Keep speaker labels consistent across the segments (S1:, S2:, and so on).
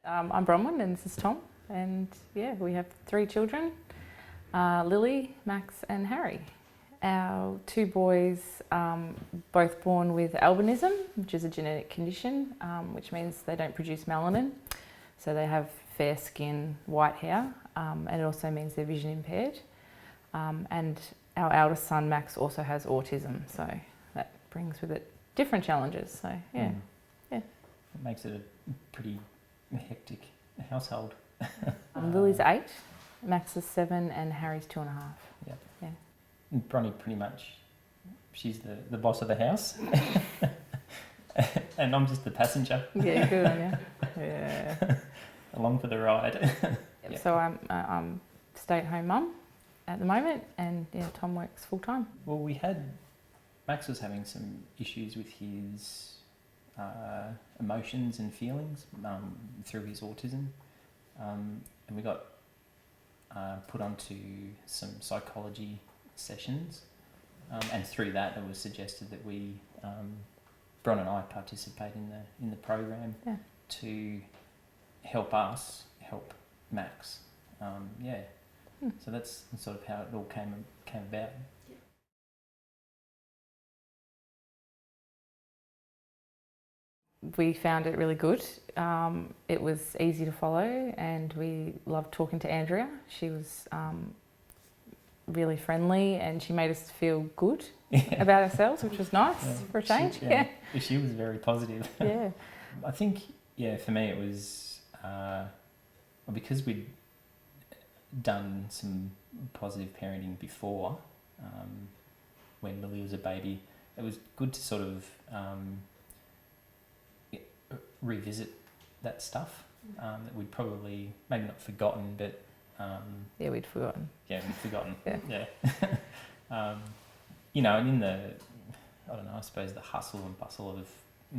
S1: I'm Bronwyn and this is Thom, and yeah, we have 3 children, Lily, Max and Harry. Our 2 boys, both born with albinism, which is a genetic condition, which means they don't produce melanin, so they have fair skin, white hair, and it also means they're vision impaired. And our eldest son, Max, also has autism, so that brings with it different challenges, so yeah.
S2: It makes it a pretty hectic household.
S1: Lily's 8, Max is 7 and Harry's 2.5. Yeah.
S2: And Bronny pretty much, she's the boss of the house. And I'm just the passenger.
S1: Yeah, good on you. Yeah.
S2: Along for the ride.
S1: Yep. So I'm stay-at-home mum at the moment, and yeah, Thom works full-time.
S2: Well, Max was having some issues with his emotions and feelings through his autism, and we got put onto some psychology sessions, and through that it was suggested that we, Bron and I, participate in the program to help us help Max. So that's sort of how it all came about.
S1: We found it really good. It was easy to follow, and we loved talking to Andrea. She was really friendly, and she made us feel good about ourselves, which was nice for a change.
S2: She was very positive.
S1: Yeah.
S2: I think, for me it was because we'd done some positive parenting before, when Lily was a baby. It was good to sort of revisit that stuff that we'd probably maybe not forgotten, but
S1: we'd forgotten.
S2: Yeah, we'd forgotten.
S1: Yeah.
S2: And in the, I don't know, I suppose the hustle and bustle of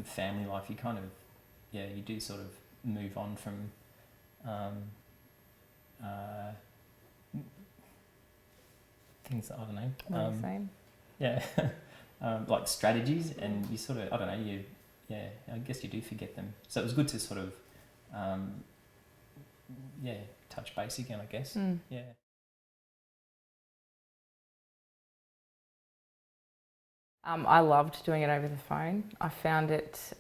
S2: family life, you kind of, you do sort of move on from things that, I don't know.
S1: Same.
S2: Yeah. Like strategies, and you sort of, I don't know, I guess you do forget them. So it was good to sort of, touch base again, I guess. Yeah.
S1: I loved doing it over the phone. I found it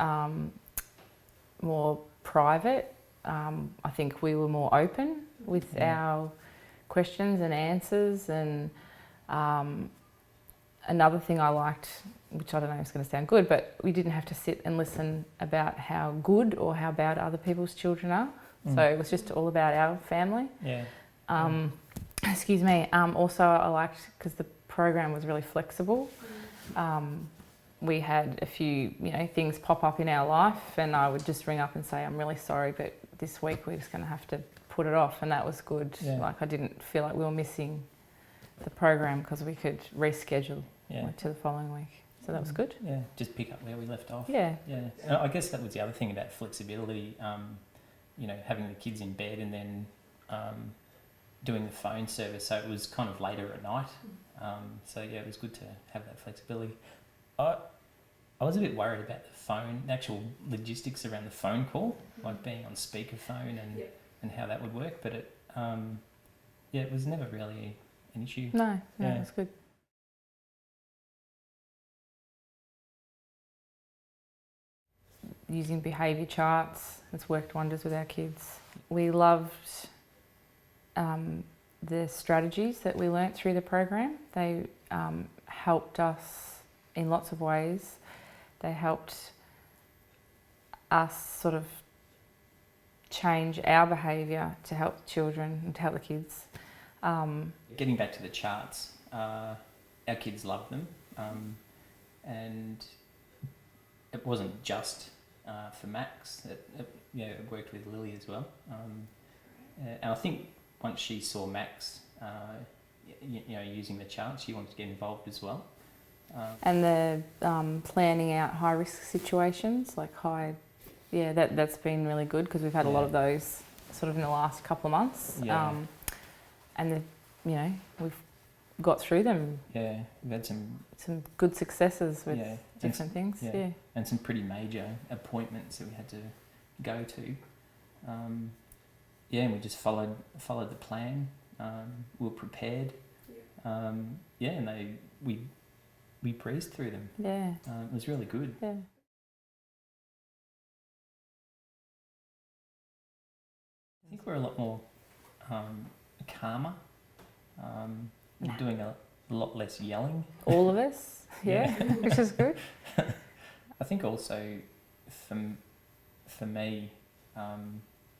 S1: more private. I think we were more open with our questions and answers, and another thing I liked, which I don't know if it's going to sound good, but we didn't have to sit and listen about how good or how bad other people's children are. So it was just all about our family. Excuse me. Also, I liked, because the program was really flexible. We had a few, things pop up in our life, and I would just ring up and say, I'm really sorry, but this week we're just going to have to put it off, and that was good. Like, I didn't feel like we were missing the program because we could reschedule to the following week. So that was good.
S2: Yeah, just pick up where we left off.
S1: Yeah.
S2: And I guess that was the other thing about flexibility, having the kids in bed and then doing the phone service. So it was kind of later at night. It was good to have that flexibility. I was a bit worried about the actual logistics around the phone call, like being on speakerphone and how that would work. But it was never really an issue.
S1: No, it was good. Using behaviour charts has worked wonders with our kids. We loved the strategies that we learnt through the program. They helped us in lots of ways. They helped us sort of change our behaviour to help the children and to help the kids.
S2: Getting back to the charts, our kids loved them, and it wasn't just for Max. It worked with Lily as well, and I think once she saw Max, using the charts, she wanted to get involved as well.
S1: And the planning out high risk situations, like that's been really good, because we've had a lot of those sort of in the last couple of months. And we've got through them.
S2: Yeah, we've had some
S1: good successes with different things.
S2: And some pretty major appointments that we had to go to. yeah, and we just followed the plan. We were prepared. Yeah, and we breezed through them.
S1: Yeah.
S2: It was really good.
S1: Yeah.
S2: I think we're a lot more calmer. We're doing a lot less yelling.
S1: All of us, yeah, which is good.
S2: I think also for me,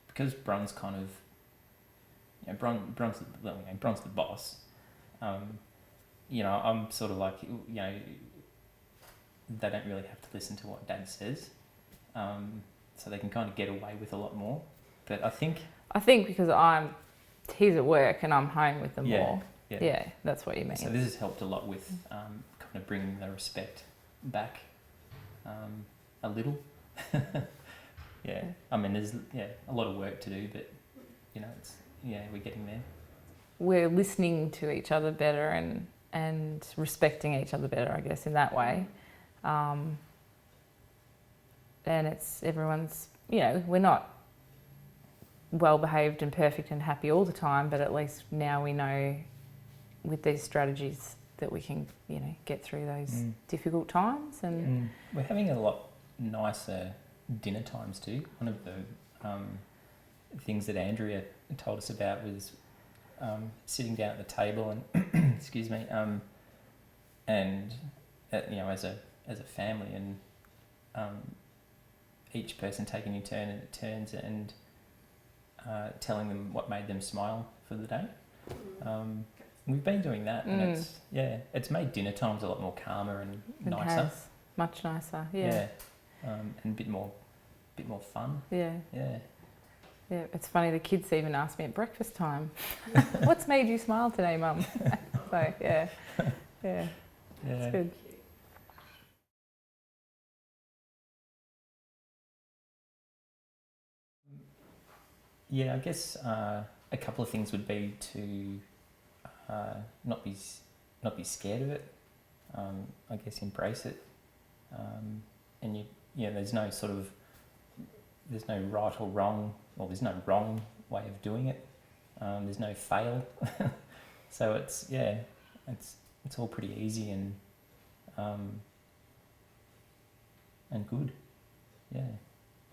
S2: because Bron's kind of, you know, Bron's the boss. You know, I'm sort of like, you know, they don't really have to listen to what Dad says, so they can kind of get away with a lot more. But I think because he's at work and I'm home with them more. Yeah, that's what you mean. So this has helped a lot with kind of bringing the respect back a little. Yeah, I mean, there's a lot of work to do, but you know, we're getting there.
S1: We're listening to each other better and respecting each other better, I guess, in that way. And everyone's, you know, we're not well behaved and perfect and happy all the time, but at least now we know with these strategies that we can, you know, get through those difficult times. And
S2: we're having a lot nicer dinner times too. One of the things that Andrea told us about was sitting down at the table and excuse me, and you know, as a family, and each person taking a turns and telling them what made them smile for the day. We've been doing that, and it's made dinner times a lot more calmer and nicer.
S1: Has. Much nicer, yeah.
S2: And a bit more fun.
S1: Yeah.
S2: Yeah.
S1: Yeah, it's funny, the kids even ask me at breakfast time, what's made you smile today, Mum? So, yeah, it's good.
S2: Yeah, I guess a couple of things would be to not be scared of it. I guess embrace it, and there's no right or wrong, or there's no wrong way of doing it. There's no fail, so it's all pretty easy and good. Yeah.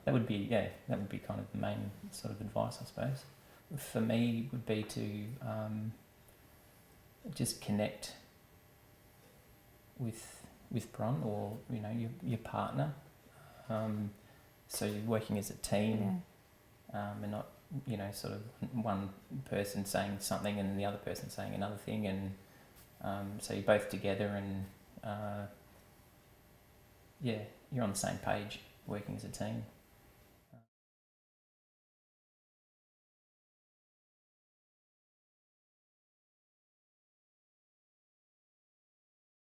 S2: That would be kind of the main sort of advice, I suppose. For me, would be to just connect with Bron, or you know, your partner. So you're working as a team, and not, you know, sort of one person saying something and then the other person saying another thing, and so you're both together, and you're on the same page, working as a team.